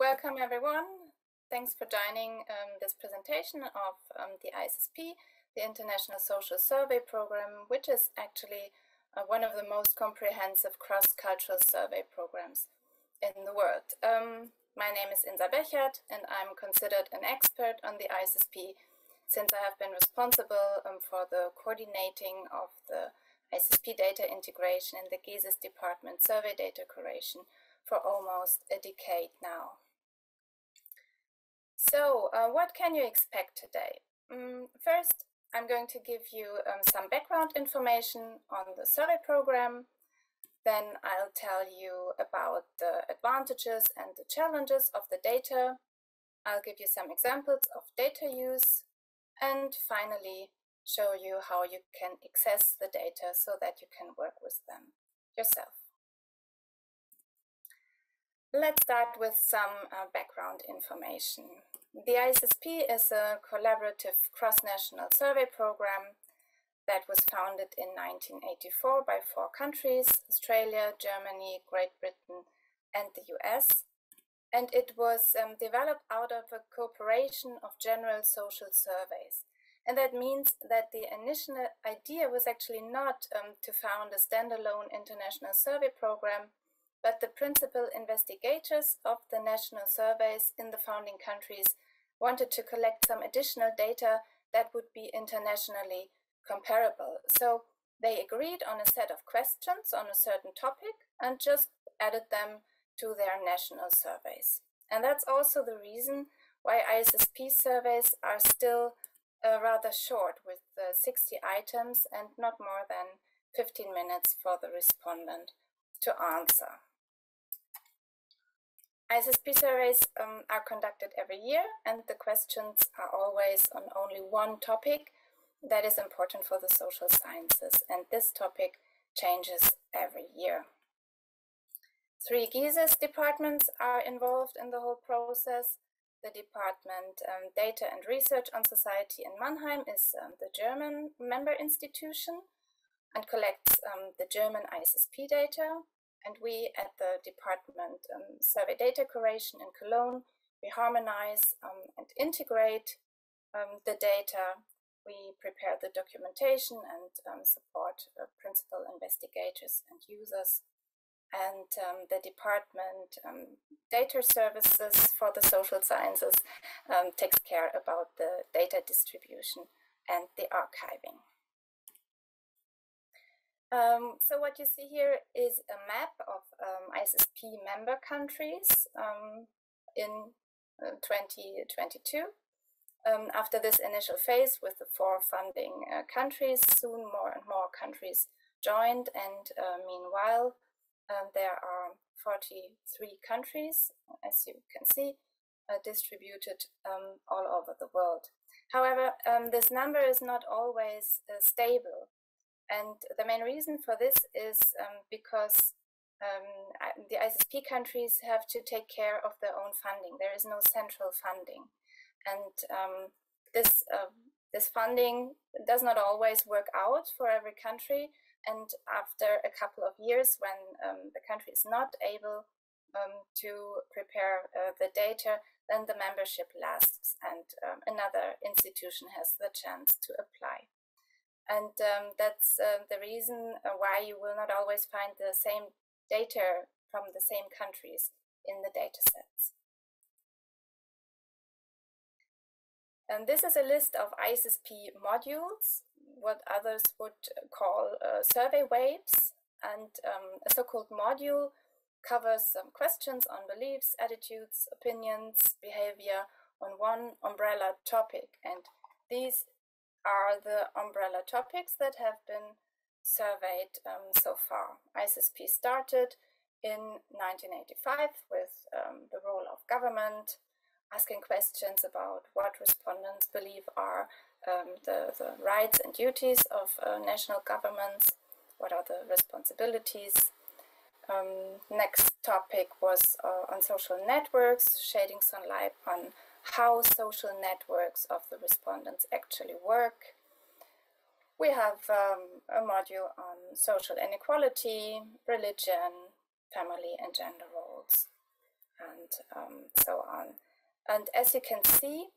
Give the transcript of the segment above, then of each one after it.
Welcome everyone. Thanks for joining this presentation of the ISSP, the International Social Survey Program, which is actually one of the most comprehensive cross-cultural survey programs in the world. My name is Insa Bechert and I'm considered an expert on the ISSP since I have been responsible for the coordinating of the ISSP data integration in the GESIS department survey data curation for almost a decade now. So what can you expect today? First, I'm going to give you some background information on the survey program. Then I'll tell you about the advantages and the challenges of the data. I'll give you some examples of data use. And finally, show you how you can access the data so that you can work with them yourself. Let's start with some background information. The ISSP is a collaborative cross-national survey program that was founded in 1984 by 4 countries, Australia, Germany, Great Britain, and the US. And it was developed out of a cooperation of general social surveys. And that means that the initial idea was actually not to found a standalone international survey program, but the principal investigators of the national surveys in the founding countries wanted to collect some additional data that would be internationally comparable. So they agreed on a set of questions on a certain topic and just added them to their national surveys. And that's also the reason why ISSP surveys are still rather short, with 60 items and not more than 15 minutes for the respondent to answer. ISSP surveys are conducted every year, and the questions are always on only one topic that is important for the social sciences, and this topic changes every year. 3 GESIS departments are involved in the whole process. The department Data and Research on Society in Mannheim is the German member institution and collects the German ISSP data. And we at the department Survey Data Curation in Cologne, we harmonize and integrate the data. We prepare the documentation and support principal investigators and users. And the department Data Services for the Social Sciences takes care about the data distribution and the archiving. So what you see here is a map of ISSP member countries in 2022. After this initial phase with the 4 funding countries, soon more and more countries joined, and meanwhile there are 43 countries, as you can see, distributed all over the world. However, this number is not always stable. And the main reason for this is because the ISSP countries have to take care of their own funding. There is no central funding. And this funding does not always work out for every country. And after a couple of years, when the country is not able to prepare the data, then the membership lasts and another institution has the chance to apply. And that's the reason why you will not always find the same data from the same countries in the datasets. And this is a list of ISSP modules, what others would call survey waves. And a so-called module covers some questions on beliefs, attitudes, opinions, behavior on one umbrella topic. And these are the umbrella topics that have been surveyed so far. ISSP started in 1985 with the role of government, asking questions about what respondents believe are the rights and duties of national governments, what are the responsibilities. Next topic was on social networks, shedding some light on how social networks of the respondents actually work. We have a module on social inequality, religion, family and gender roles. and so on. And as you can see,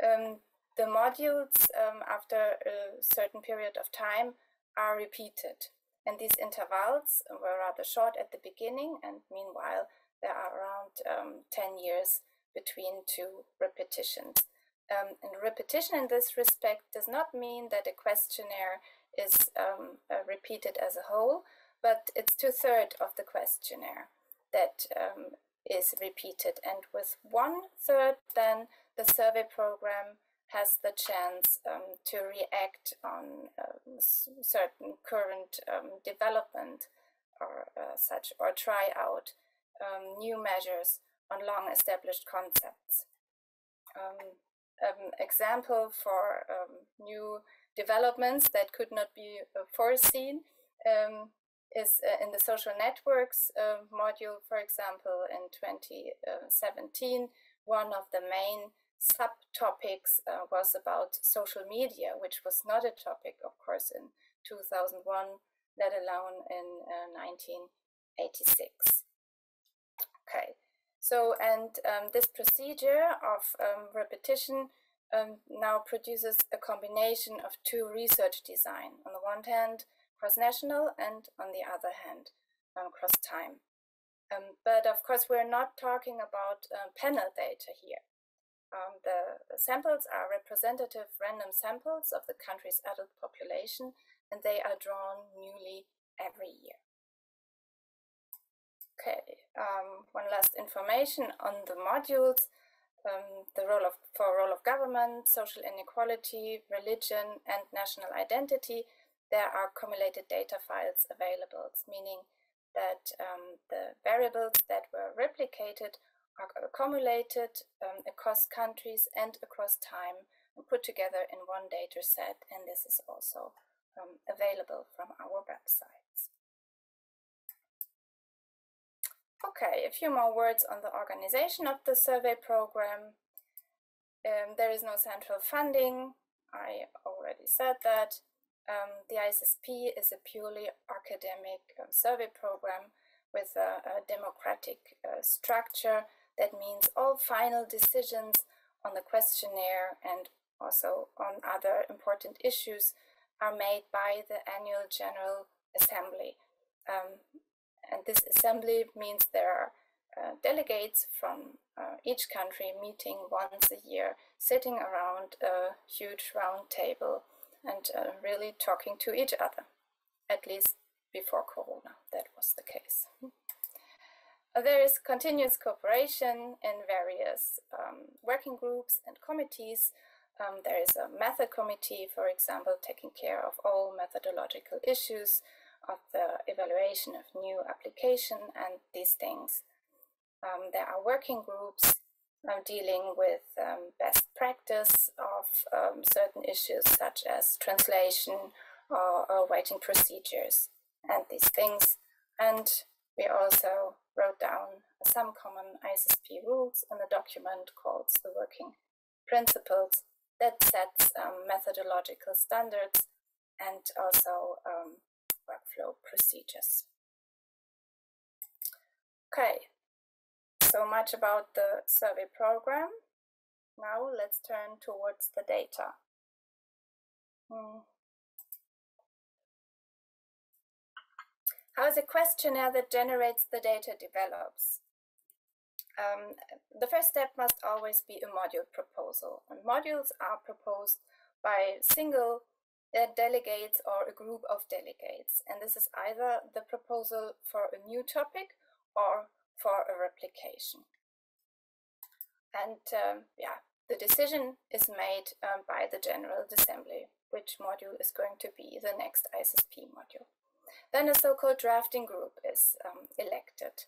the modules after a certain period of time are repeated. And these intervals were rather short at the beginning, and meanwhile there are around 10 years between two repetitions. And repetition in this respect does not mean that a questionnaire is repeated as a whole, but it's 2/3 of the questionnaire that is repeated. And with 1/3, then the survey program has the chance to react on certain current development or such, or try out new measures on long-established concepts. Example for new developments that could not be foreseen is in the social networks module, for example, in 2017, one of the main subtopics was about social media, which was not a topic, of course, in 2001, let alone in 1986. Okay, so and this procedure of repetition now produces a combination of two research design. On the one hand, cross-national, and on the other hand, cross-time. But of course, we're not talking about panel data here. The samples are representative random samples of the country's adult population, and they are drawn newly every year. Okay, one last information on the modules. The role of government, social inequality, religion, and national identity. There are cumulated data files available, meaning that the variables that were replicated are accumulated across countries and across time and put together in one data set, and this is also available from our websites. Okay, a few more words on the organization of the survey program. There is no central funding. I already said that. The ISSP is a purely academic survey program with a democratic structure. That means all final decisions on the questionnaire and also on other important issues are made by the annual General Assembly. And this assembly means there are delegates from each country meeting once a year, sitting around a huge round table and really talking to each other, at least before Corona, that was the case. There is continuous cooperation in various working groups and committees. There is a method committee, for example, taking care of all methodological issues, of the evaluation of new application and these things. There are working groups dealing with best practice of certain issues such as translation or writing procedures and these things. And we also wrote down some common ISSP rules in a document called the Working Principles that sets methodological standards and also workflow procedures. Okay, so much about the survey program. Now let's turn towards the data. How is a questionnaire that generates the data develops? The first step must always be a module proposal, and modules are proposed by single delegates or a group of delegates, and this is either the proposal for a new topic or for a replication. And the decision is made by the General Assembly, which module is going to be the next ISSP module. Then a so-called drafting group is elected.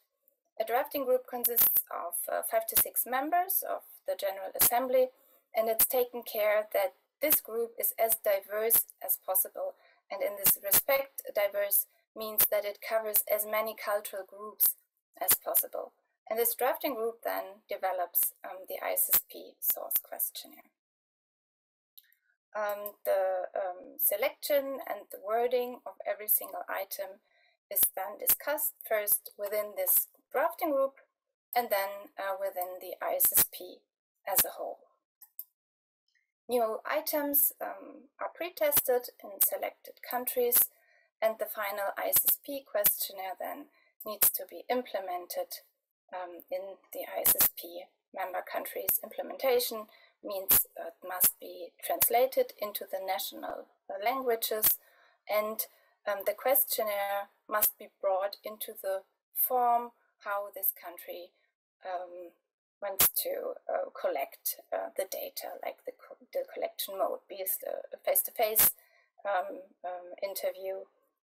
A drafting group consists of 5 to 6 members of the General Assembly, and it's taken care that this group is as diverse as possible. And in this respect, diverse means that it covers as many cultural groups as possible. And this drafting group then develops the ISSP source questionnaire. The selection and the wording of every single item is then discussed first within this drafting group, and then within the ISSP as a whole. New items are pre-tested in selected countries, and the final ISSP questionnaire then needs to be implemented in the ISSP member countries. Implementation means it must be translated into the national languages, and the questionnaire must be brought into the form how this country wants to collect the data, like the collection mode, be it a face-to-face interview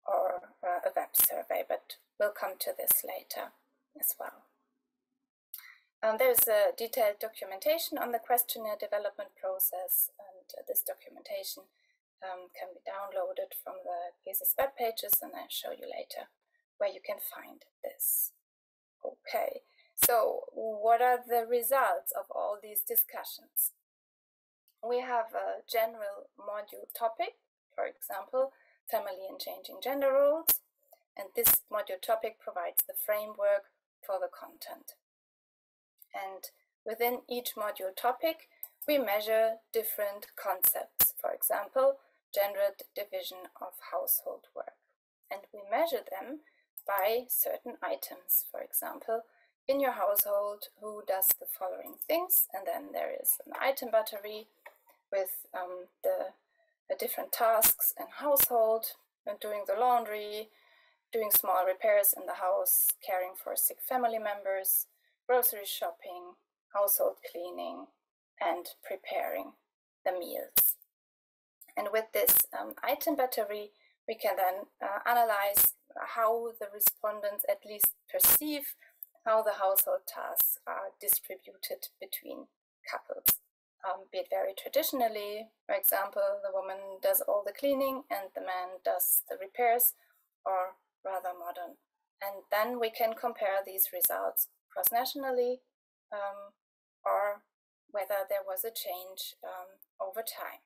or a web survey, but we'll come to this later as well. There's a detailed documentation on the questionnaire development process, and this documentation can be downloaded from the GESIS web pages, and I'll show you later where you can find this. Okay, so what are the results of all these discussions? We have a general module topic, for example, family and changing gender roles, and this module topic provides the framework for the content. And within each module topic, we measure different concepts, for example, gendered division of household work. And we measure them by certain items, for example, in your household, who does the following things, and then there is an item battery with the different tasks in household, doing the laundry, doing small repairs in the house, caring for sick family members, grocery shopping, household cleaning, and preparing the meals. And with this item battery, we can then analyze how the respondents at least perceive how the household tasks are distributed between couples. Be it very traditionally, for example, the woman does all the cleaning and the man does the repairs, or rather modern. And then we can compare these results cross-nationally, or whether there was a change over time.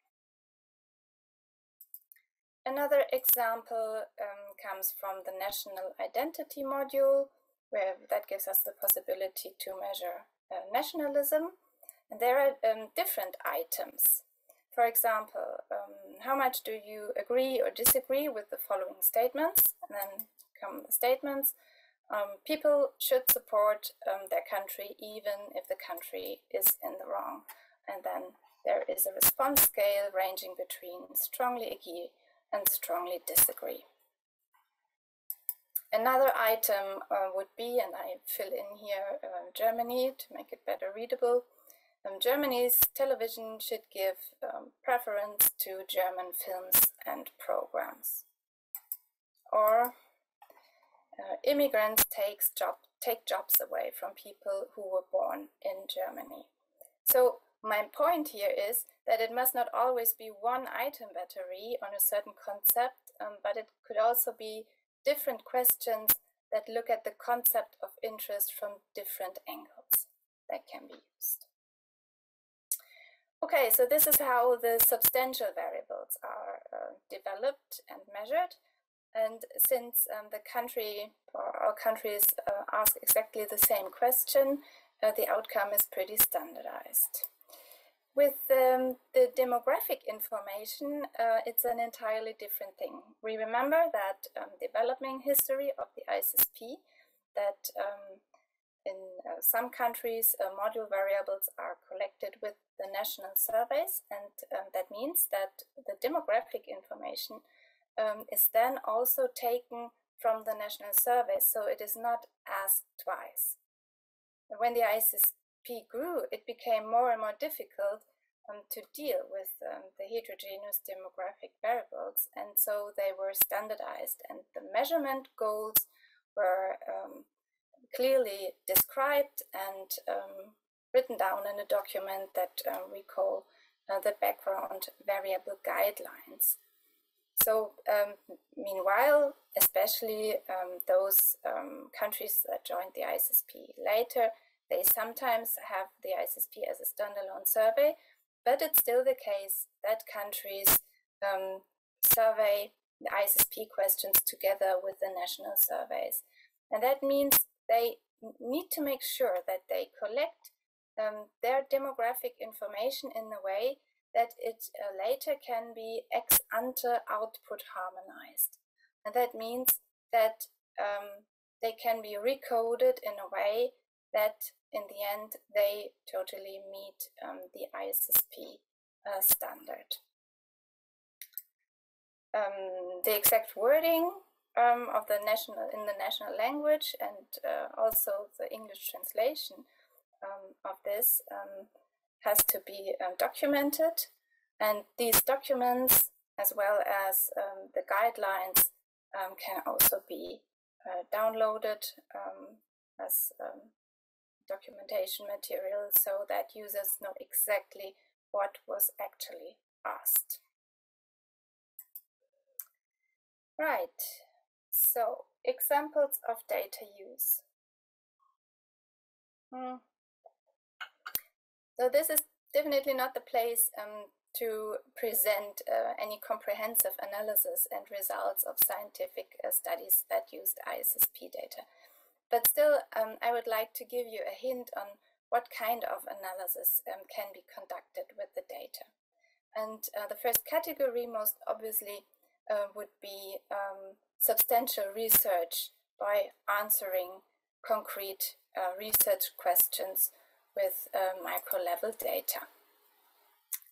Another example comes from the national identity module, where that gives us the possibility to measure nationalism. And there are different items. For example, how much do you agree or disagree with the following statements? And then come the statements. People should support their country even if the country is in the wrong. And then there is a response scale ranging between strongly agree and strongly disagree. Another item would be, and I fill in here Germany to make it better readable. Germany's television should give preference to German films and programs. Or immigrants take jobs away from people who were born in Germany. So my point here is that it must not always be one item battery on a certain concept, but it could also be different questions that look at the concept of interest from different angles that can be used. Okay, so this is how the substantial variables are developed and measured. And since the country or our countries ask exactly the same question, the outcome is pretty standardized. With the demographic information, it's an entirely different thing. We remember that developing history of the ISSP, that in some countries, module variables are collected with the national surveys, and that means that the demographic information is then also taken from the national surveys, so it is not asked twice. When the ISSP grew, it became more and more difficult to deal with the heterogeneous demographic variables, and so they were standardized, and the measurement goals were clearly described and written down in a document that we call the background variable guidelines. So meanwhile, especially those countries that joined the ISSP later, they sometimes have the ISSP as a standalone survey, but it's still the case that countries survey the ISSP questions together with the national surveys. And that means they need to make sure that they collect their demographic information in a way that it later can be ex ante output harmonized. And that means that they can be recoded in a way that in the end they totally meet the ISSP standard. The exact wording of the national language and also the English translation of this has to be documented, and these documents as well as the guidelines can also be downloaded as documentation material so that users know exactly what was actually asked. Right, so examples of data use. So this is definitely not the place to present any comprehensive analysis and results of scientific studies that used ISSP data. But still, I would like to give you a hint on what kind of analysis can be conducted with the data. And the first category, most obviously, would be substantial research by answering concrete research questions with micro-level data.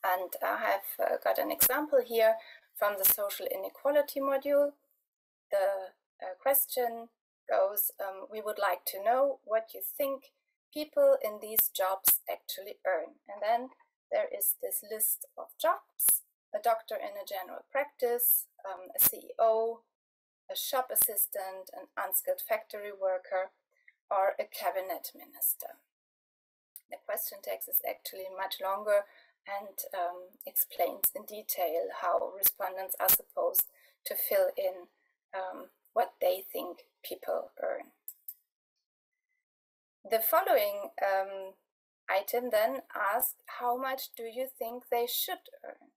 And I have got an example here from the social inequality module. The question goes, we would like to know what you think people in these jobs actually earn. And then there is this list of jobs: a doctor in a general practice, a CEO, a shop assistant, an unskilled factory worker, or a cabinet minister. The question text is actually much longer and explains in detail how respondents are supposed to fill in what they think people earn. The following item then asks, how much do you think they should earn?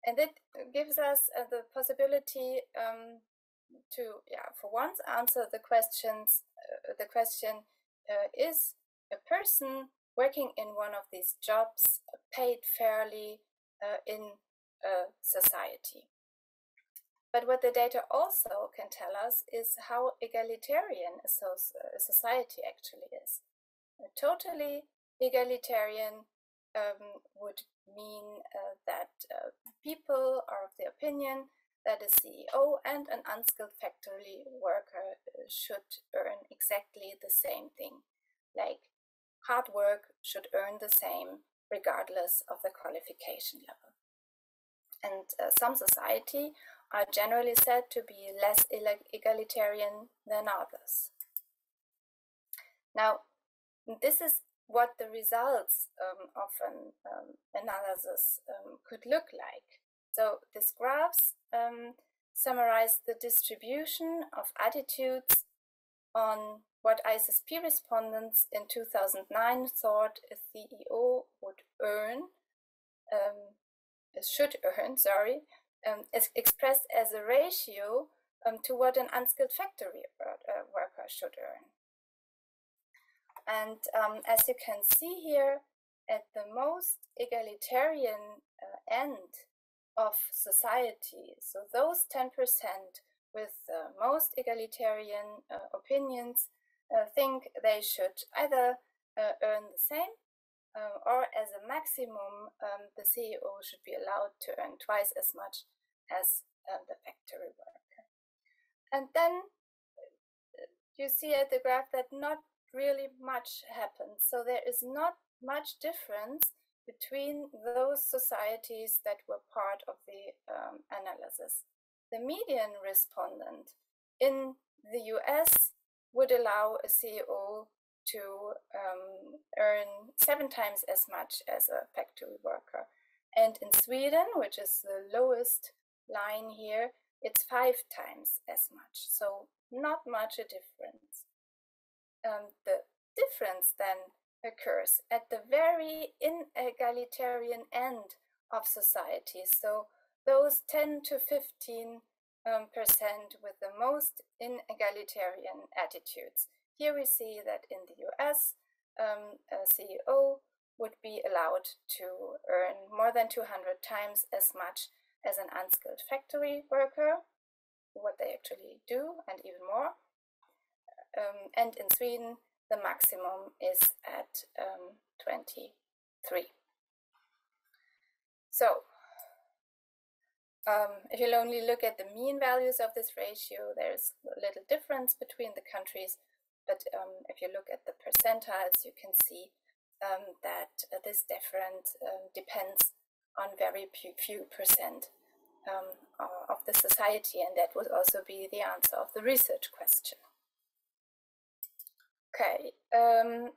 And it gives us the possibility to, for once, answer the questions. The question is a person working in one of these jobs paid fairly in a society? But what the data also can tell us is how egalitarian a society actually is. A totally egalitarian would mean that people are of the opinion that a CEO and an unskilled factory worker should earn exactly the same thing. Like, hard work should earn the same regardless of the qualification level. And some society are generally said to be less egalitarian than others. Now, this is what the results of an analysis could look like. So these graphs summarize the distribution of attitudes on what ISSP respondents in 2009 thought a CEO would earn, should earn, is expressed as a ratio to what an unskilled factory worker should earn. And as you can see here, at the most egalitarian end of society, so those 10% with the most egalitarian opinions think they should either earn the same or as a maximum the CEO should be allowed to earn twice as much as the factory worker. And then you see at the graph that not really much happens. So there is not much difference between those societies that were part of the analysis. The median respondent in the US would allow a CEO to earn 7 times as much as a factory worker. And in Sweden, which is the lowest line here, it's 5 times as much. So not much a difference. The difference then occurs at the very inegalitarian end of society. So those 10 to 15% with the most inegalitarian attitudes. Here we see that in the US, a CEO would be allowed to earn more than 200 times as much as an unskilled factory worker, what they actually do, and even more. And in Sweden, the maximum is at 23. So, if you'll only look at the mean values of this ratio, there's a little difference between the countries, but if you look at the percentiles, you can see that this difference depends on very few percent of the society, and that would also be the answer of the research question. Okay,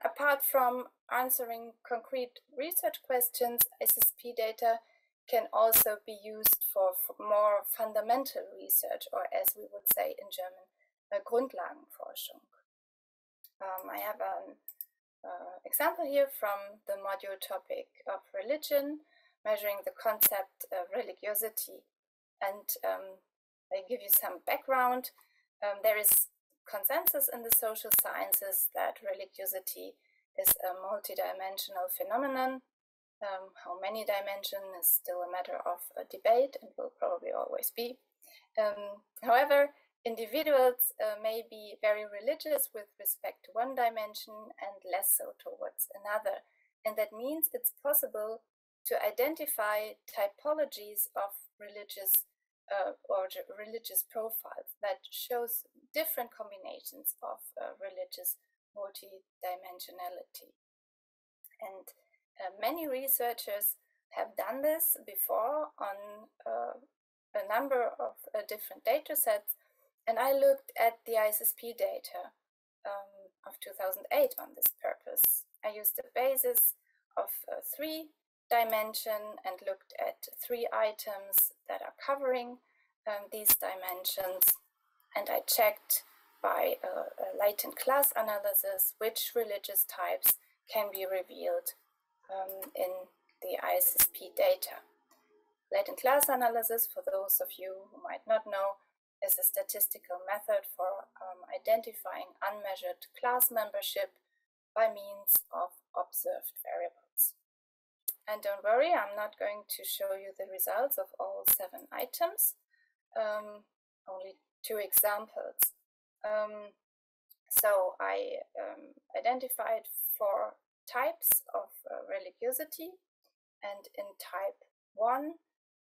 apart from answering concrete research questions, ISSP data can also be used for more fundamental research, or as we would say in German, Grundlagenforschung. I have an example here from the module topic of religion, measuring the concept of religiosity. And I give you some background. There is consensus in the social sciences that religiosity is a multidimensional phenomenon. How many dimensions is still a matter of debate and will probably always be. However, individuals may be very religious with respect to one dimension and less so towards another. And that means it's possible to identify typologies of religious or religious profiles that shows different combinations of religious multidimensionality. And many researchers have done this before on a number of different data sets, and I looked at the ISSP data of 2008 on this purpose. I used the basis of 3 dimension and looked at 3 items that are covering these dimensions, and I checked by a latent class analysis which religious types can be revealed in the ISSP data. Latent class analysis, for those of you who might not know, is a statistical method for identifying unmeasured class membership by means of observed variables. And don't worry, I'm not going to show you the results of all 7 items, only 2 examples. So I identified 4 types of religiosity, and in type 1,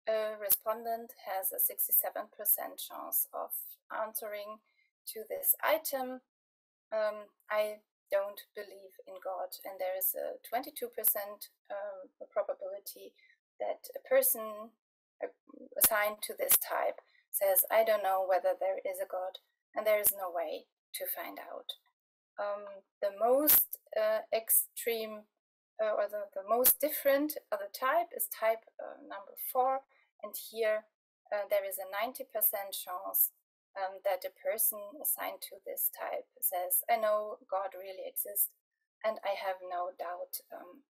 a respondent has a 67% chance of answering to this item. I don't believe in God, and there is a 22% probability that a person assigned to this type says, I don't know whether there is a God, and there is no way to find out. The most extreme or the most different other type is type number 4, and here there is a 90% chance that a person assigned to this type says, I know God really exists and I have no doubt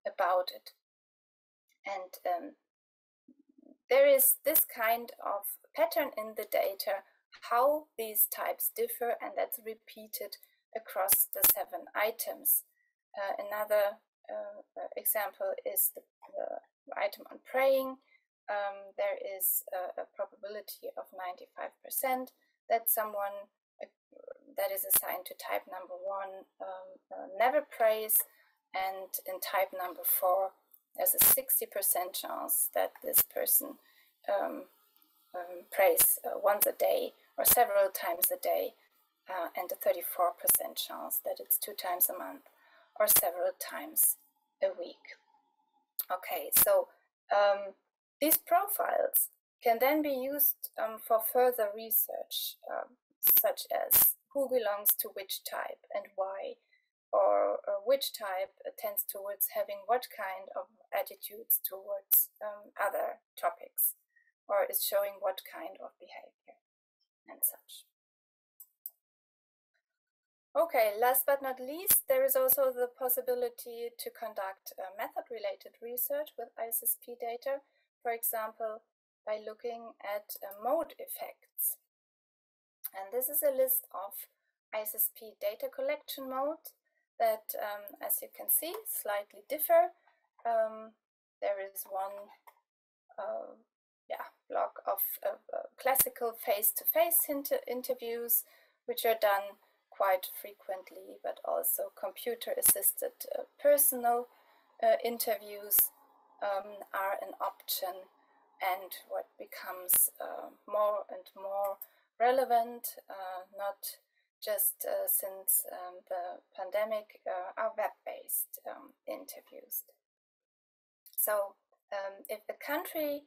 about it. And there is this kind of pattern in the data, how these types differ, and that's repeated across the 7 items. Another example is the item on praying. There is a probability of 95% that someone that is assigned to type number 1 never prays, and in type number 4 there's a 60% chance that this person prays once a day or several times a day, and a 34% chance that it's 2 times a month or several times a week. Okay, so these profiles can then be used for further research, such as who belongs to which type and why, or which type tends towards having what kind of attitudes towards other topics, or is showing what kind of behavior and such. Okay, last but not least, there is also the possibility to conduct method-related research with ISSP data, for example, by looking at mode effects. And this is a list of ISSP data collection mode that, as you can see, slightly differ. There is one block of classical face-to-face interviews, which are done quite frequently, but also computer-assisted personal interviews are an option, and what becomes more and more relevant, not just since the pandemic, are web-based interviews. So if the country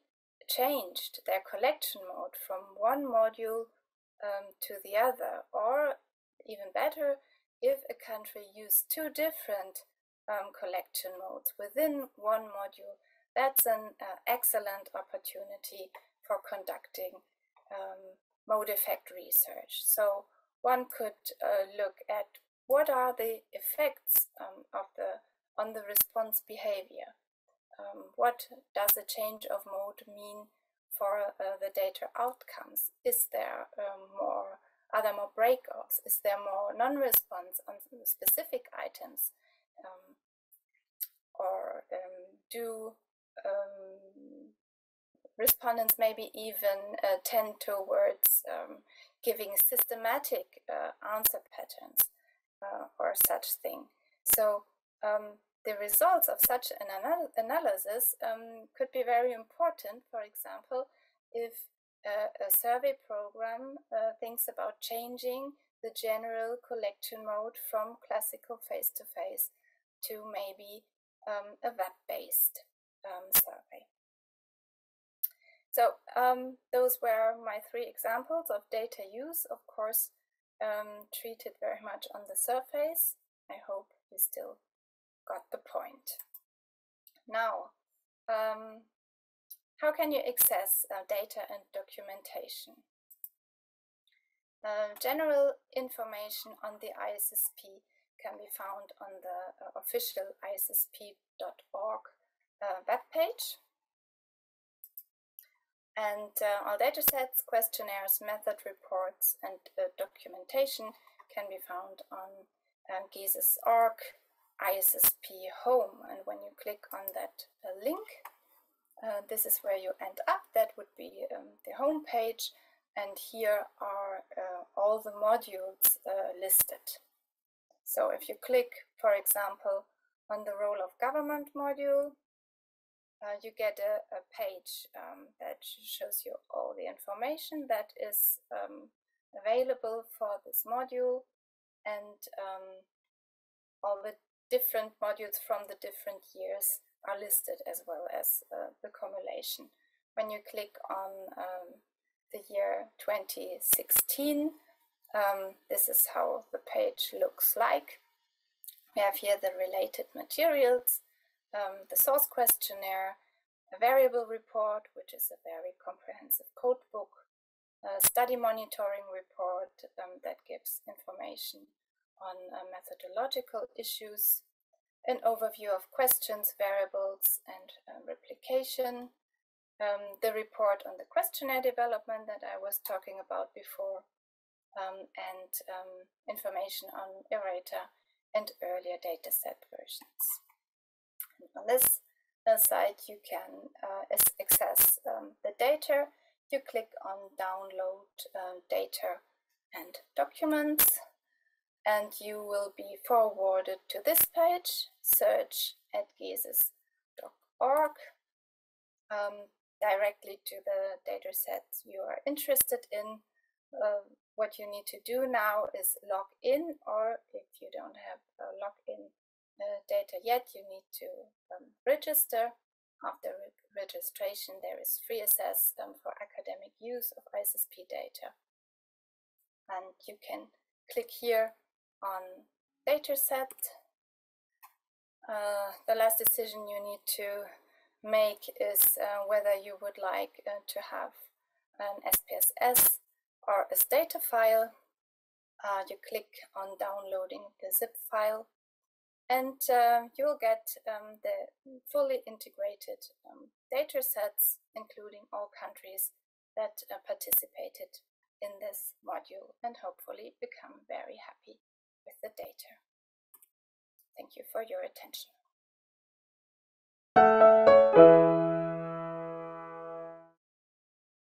changed their collection mode from one module to the other, or even better, if a country used two different collection modes within one module, that's an excellent opportunity for conducting mode effect research. So one could look at what are the effects on the response behavior. What does a change of mode mean for the data outcomes? Is there are there more breakouts? Is there more non-response on specific items? Or do respondents maybe even tend towards giving systematic answer patterns or such thing? So the results of such an analysis could be very important. For example, if a survey program thinks about changing the general collection mode from classical face-to-face to maybe a web-based survey. So those were my three examples of data use, of course, treated very much on the surface. I hope you still got the point. Now, how can you access data and documentation? General information on the ISSP can be found on the official issp.org webpage. And all datasets, questionnaires, method reports, and documentation can be found on GESIS.org ISSP home. And when you click on that link, this is where you end up. That would be the home page, and here are all the modules listed. So if you click, for example, on the role of government module, you get a page that shows you all the information that is available for this module, and all the different modules from the different years are listed, as well as the cumulation. When you click on the year 2016, this is how the page looks like. We have here the related materials, the source questionnaire, a variable report, which is a very comprehensive codebook, a study monitoring report that gives information on methodological issues, an overview of questions, variables, and replication, the report on the questionnaire development that I was talking about before, and information on errata and earlier dataset versions. And on this site, you can access the data. You click on download data and documents, and you will be forwarded to this page, search at GESIS.org, directly to the datasets you are interested in. What you need to do now is log in, or if you don't have login data yet, you need to register. After registration, there is free access for academic use of ISSP data. And you can click here on dataset. The last decision you need to make is whether you would like to have an SPSS or a data file. You click on downloading the zip file, and you will get the fully integrated data sets, including all countries that participated in this module and hopefully become very happy with the data. Thank you for your attention.